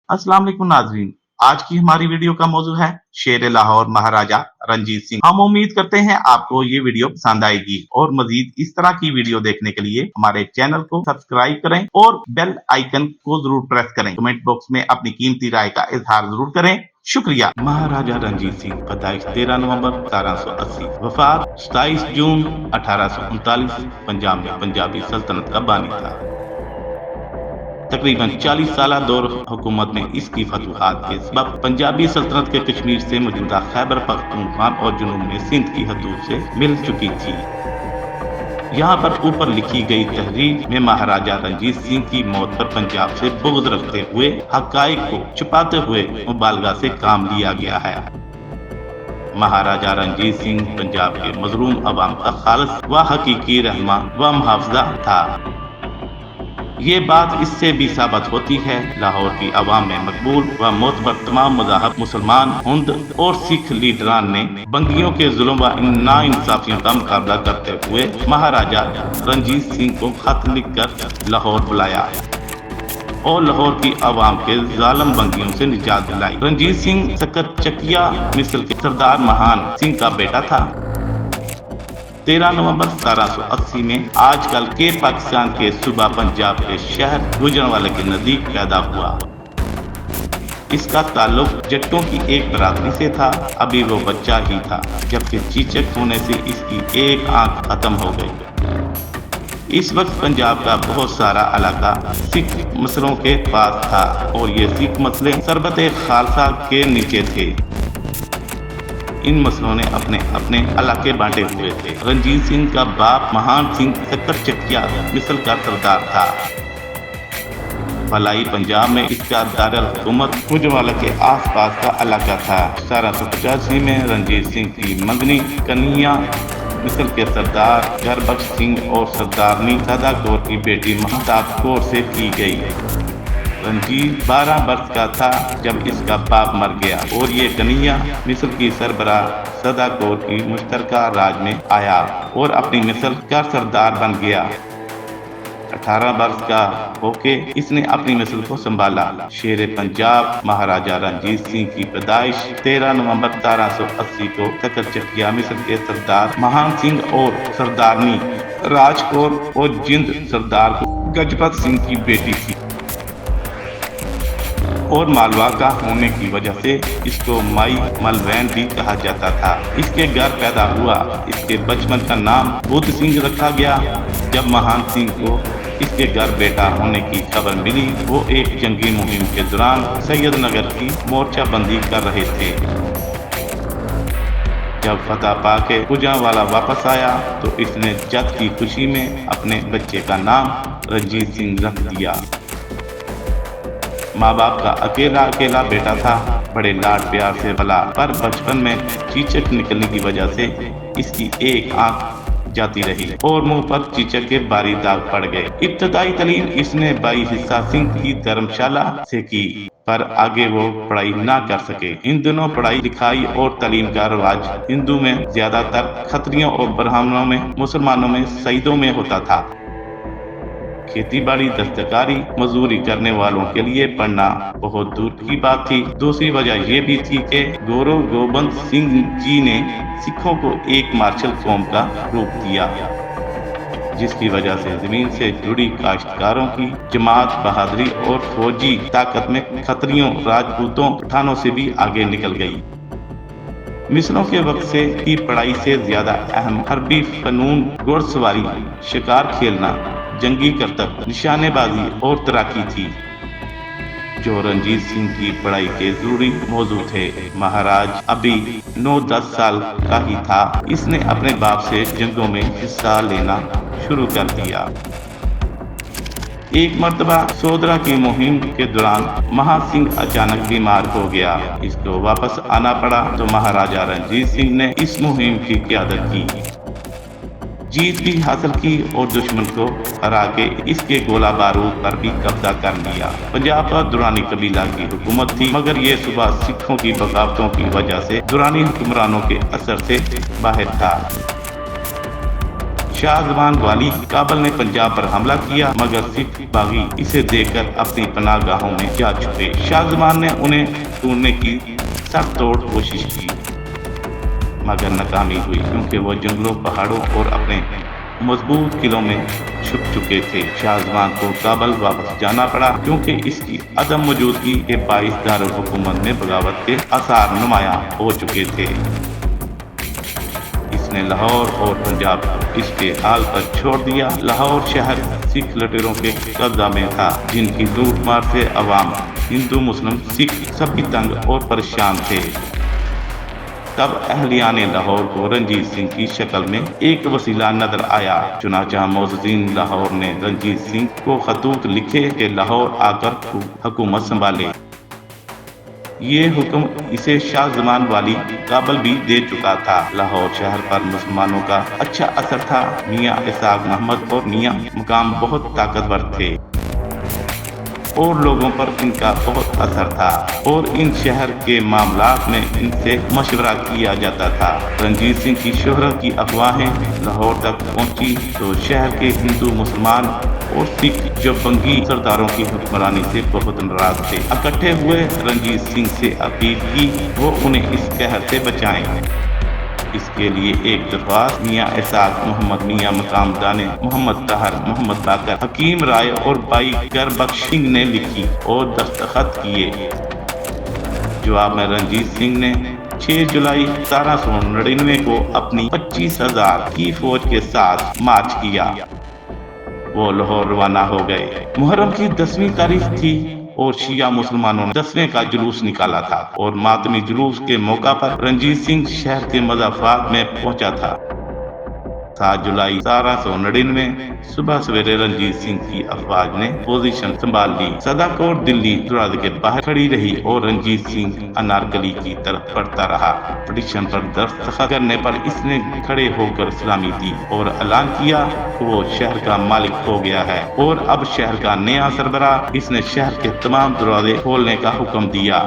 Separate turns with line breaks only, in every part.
अस्सलाम वालेकुम नाज़रीन। आज की हमारी वीडियो का मौजू है शेर लाहौर महाराजा रंजीत सिंह। हम उम्मीद करते हैं आपको ये वीडियो पसंद आएगी और मजीद इस तरह की वीडियो देखने के लिए हमारे चैनल को सब्सक्राइब करें और बेल आइकन को जरूर प्रेस करें। कमेंट बॉक्स में अपनी कीमती राय का इजहार जरूर करें। शुक्रिया। महाराजा रंजीत सिंह पैदाइश 13 नवंबर 1780, वफात 27 जून 1839, पंजाब में पंजाबी सल्तनत का बानी था। तकरीबन 40 साल दौर हुकूमत में इसकी फतूहात के सबब पंजाबी सल्तनत के कश्मीर से मौजूदा खैबर पख्तूनख्वा और जुनूब में सिंध की हदूद से मिल चुकी थी। यहाँ पर ऊपर लिखी गई तहरीर में महाराजा रंजीत सिंह की मौत पर पंजाब से बुग़्ज़ रखते हुए हक़ाइक़ को छुपाते हुए मुबालगा से काम लिया गया है। महाराजा रंजीत सिंह पंजाब के मजलूम अवाम का खालिस व हकीकी रहनुमा व मुहाफ़िज़ा था। ये बात इससे भी साबित होती है लाहौर की आवाम में मकबूल व मोतबर तमाम मज़ाहब मुसलमान, हिंद और सिख लीडरान ने बंगियों के जुल्म व नाइंसाफियों का मुकाबला करते हुए महाराजा रंजीत सिंह को खत लिखकर लाहौर बुलाया और लाहौर की आवाम के जालिम बंगियों से निजात दिलाई। रंजीत सिंह सकरचकिया मिस्र के सरदार महान सिंह का बेटा था। 13 नवंबर 1780 में आजकल के पाकिस्तान के सूबा पंजाब के शहर गुजरांवाला के नजदीक पैदा हुआ। इसका ताल्लुक जट्टों की एक बरादरी से था। अभी वो बच्चा ही था जबकि चीचक होने से इसकी एक आंख खत्म हो गई। इस वक्त पंजाब का बहुत सारा इलाका सिख मसलों के पास था और ये सिख मसले सरबत खालसा के नीचे थे। इन मसलों ने अपने अपने इलाके बांटे हुए थे। रंजीत सिंह का बाप महान सिंह सकरचकिया मिस्र का सरदार था। फलाई पंजाब में इसका दारुल हुकूमत गुजरांवाला के आसपास का इलाका था। 1785 में रंजीत सिंह की मंगनी कन्हैया मिस्र के सरदार गरबख्श सिंह और सरदारनी सदा कौर की बेटी महताब कौर से की गई। रंजीत 12 वर्ष का था जब इसका बाप मर गया और ये कन्हैया मिस्र की सरबराह सदा कौर की मुश्तरका राज में आया और अपनी मिस्र का सरदार बन गया। 18 वर्ष का होके इसने अपनी मिस्र को संभाला। शेर पंजाब महाराजा रंजीत सिंह की पैदाइश 13 नवंबर 1780 को सकरचकिया मिस्र के सरदार महान सिंह और सरदारनी राजकौर और जिंद सरदार गजपत सिंह की बेटी थी और मालवा का होने की वजह से इसको माई मलवैन भी कहा जाता था। इसके घर पैदा हुआ। इसके बचपन का नाम बुद्ध सिंह रखा गया। जब महान सिंह को इसके घर बेटा होने की खबर मिली, वो एक जंगी मुहिम के दौरान सैयद नगर की मोर्चाबंदी कर रहे थे। जब फतह पाके गुजरांवाला वापस आया तो इसने जद की खुशी में अपने बच्चे का नाम रंजीत सिंह रख दिया। माँ बाप का अकेला बेटा था। बड़े लाड प्यार से पला, पर बचपन में चीचक निकलने की वजह से इसकी एक आंख जाती रही और मुंह पर चीचक के बारी दाग पड़ गए। इब्तदाई तालीम इसने बाई हिस्सा सिंह की धर्मशाला से की, पर आगे वो पढ़ाई ना कर सके। इन दिनों पढ़ाई लिखाई और तालीम का रवाज हिंदू में ज्यादातर खत्रियों और ब्राह्मणों में, मुसलमानों में सईदों में होता था। खेती बाड़ी, दस्तकारी, मजदूरी करने वालों के लिए पढ़ना बहुत दूर की बात थी। दूसरी वजह यह भी थी कि गुरु गोबिंद सिंह जी ने सिखों को एक मार्शल कौम का रूप दिया, जिसकी वजह से जमीन से जुड़ी काश्तकारों की जमात बहादुरी और फौजी ताकत में खत्रियों, राजपूतों, पठानों से भी आगे निकल गई। मिस्रों के वक्त से ही पढ़ाई से ज्यादा अहम हरबी फनून, घुड़सवारी, शिकार खेलना, जंगी करतब, निशानेबाजी और तैराकी थी, जो रंजीत सिंह की पढ़ाई के जरूरी मौजू थे। महाराज अभी 9-10 साल का ही था। इसने अपने बाप से जंगों में हिस्सा लेना शुरू कर दिया। एक मर्तबा सोदरा की मुहिम के दौरान महान सिंह अचानक बीमार हो गया। इसको वापस आना पड़ा तो महाराजा रंजीत सिंह ने इस मुहिम की क़यादत की, जीत भी हासिल की और दुश्मन को हरा के इसके गोला बारूद पर भी कब्जा कर लिया। पंजाब का दुरानी कबीला की हुकूमत थी, मगर ये सूबा सिखों की बगावतों की वजह से दुरानी हुक्मरानों के असर से बाहर था। شاہ زمان والی کابل نے پنجاب پر حملہ کیا، مگر سکھ باغی اسے دیکھ کر اپنی پناہ گاہوں میں جا چھپے۔ شاہ زمان نے انہیں ڈھونڈنے کی سر توڑ کوشش کی مگر ناکامی ہوئی، کیونکہ وہ جنگلوں، پہاڑوں اور اپنے مضبوط قلعوں میں چھپ چکے تھے۔ شاہ زمان کو کابل واپس جانا پڑا، کیونکہ اس کی عدم موجودگی کے باعث دارالحکومت میں بغاوت کے آثار نمایاں ہو چکے تھے۔ اس نے لاہور اور پنجاب اس کے حال پر چھوڑ دیا۔ لاہور شہر سکھ لٹیروں کے قبضہ میں تھا، جن کی لوٹ مار سے عوام، ہندو مسلم سکھ سبھی تنگ اور پریشان تھے۔ تب اہلیان لاہور کو رنجیت سنگھ کی شکل میں ایک وسیلہ نظر آیا، چنانچہ معززین لاہور نے رنجیت سنگھ کو خطوط لکھے کہ لاہور آ کر حکومت سنبھالے۔ یہ حکم اسے شاہ زمان والی کابل بھی دے چکا تھا۔ لاہور شہر پر مسلمانوں کا اچھا اثر تھا۔ میاں اسحاق محمد اور میاں مقام بہت طاقتور تھے اور لوگوں پر ان کا بہت اثر تھا، اور ان شہر کے معاملات میں ان سے مشورہ کیا جاتا تھا۔ رنجیت سنگھ کی شہرت کی افواہیں لاہور تک پہنچی تو شہر کے ہندو، مسلمان اور سکھ جو بنگی سرداروں کی حکمرانی سے بہت ناراض تھے، اکٹھے ہوئے رنجیت سنگھ سے اپیل کی وہ انہیں اس قہر سے بچائیں۔ اس کے لیے ایک درخواست میاں اسحاق محمد، میاں مقام دانے محمد طاہر، محمد باقر، حکیم رائے اور بھائی گربخش سنگھ نے لکھی اور دستخط کیے۔ جواب میں رنجیت سنگھ نے 6 جولائی 1799 کو اپنی 25,000 کی فوج کے ساتھ مارچ کیا۔ وہ لاہور روانہ ہو گئے۔ محرم کی 10ویں تاریخ تھی اور شیعہ مسلمانوں نے 10ویں کا جلوس نکالا تھا، اور ماتمی جلوس کے موقع پر رنجیت سنگھ شہر کے مضافات میں پہنچا تھا۔ 7 جولائی 1799 صبح سویرے رنجیت سنگھ کی افواج نے پوزیشن سنبھال لی۔ صداکوٹ دلی دروازے کے باہر کھڑی رہی اور رنجیت سنگھ انارکلی کی طرف بڑھتا رہا۔ پٹیشن پر دستخط کرنے پر اس نے کھڑے ہو کر سلامی دی اور اعلان کیا کہ وہ شہر کا مالک ہو گیا ہے اور اب شہر کا نیا سربراہ۔ اس نے شہر کے تمام دروازے کھولنے کا حکم دیا۔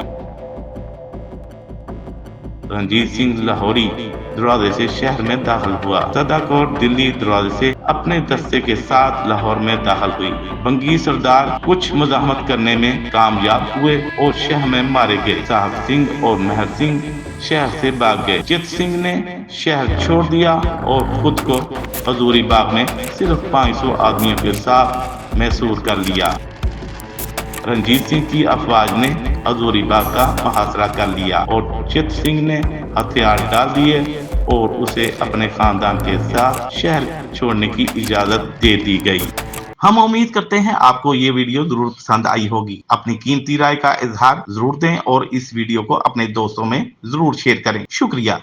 رنجیت سنگھ لاہوری دروازے سے شہر میں داخل ہوا۔ صداکوٹ دلی دروازے سے اپنے دستے کے ساتھ لاہور میں داخل ہوئی۔ بنگی سردار کچھ مزاحمت کرنے میں کامیاب ہوئے اور شہر میں مارے گئے۔ صاحب سنگھ اور مہر سنگھ شہر سے بھاگ گئے۔ چت سنگھ نے شہر چھوڑ دیا اور خود کو حضوری باغ میں صرف 500 آدمیوں کے ساتھ محصور کر لیا۔ رنجیت سنگھ کی افواج نے حضوری باغ کا محاصرہ کر لیا اور چت سنگھ نے ہتھیار ڈال دیے اور اسے اپنے خاندان کے ساتھ شہر چھوڑنے کی اجازت دے دی گئی۔ ہم امید کرتے ہیں آپ کو یہ ویڈیو ضرور پسند آئی ہوگی۔ اپنی قیمتی رائے کا اظہار ضرور دیں اور اس ویڈیو کو اپنے دوستوں میں ضرور شیئر کریں۔ شکریہ۔